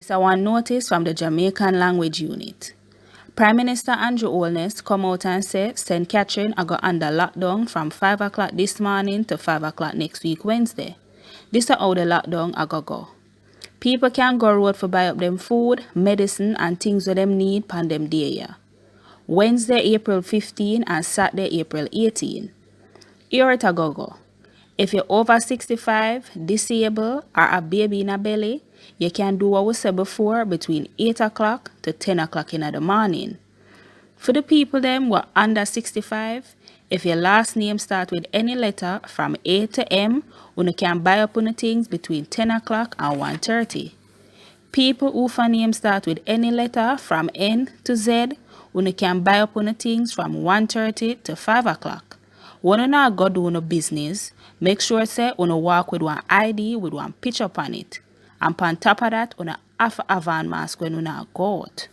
So one notice from the Jamaican Language Unit. Prime Minister Andrew Holness come out and say St. Catherine are go under lockdown from 5 o'clock this morning to 5 o'clock next week Wednesday. This is how the lockdown are go. People can go road for buy up them food, medicine and things that them need pan them day here. Wednesday, April 15 and Saturday, April 18. Here it a go. If you're over 65, disabled, or a baby in a belly, you can do what we said before between 8 o'clock to 10 o'clock in the morning. For the people them who are under 65, if your last name start with any letter from A to M, you can buy up on things between 10 o'clock and 1:30. People who for name start with any letter from N to Z, you can buy up on things from 1:30 to 5 o'clock. When you not go do no business, make sure say you walk with one ID with one picture on it. And on top of that, you have a van mask when you not go out.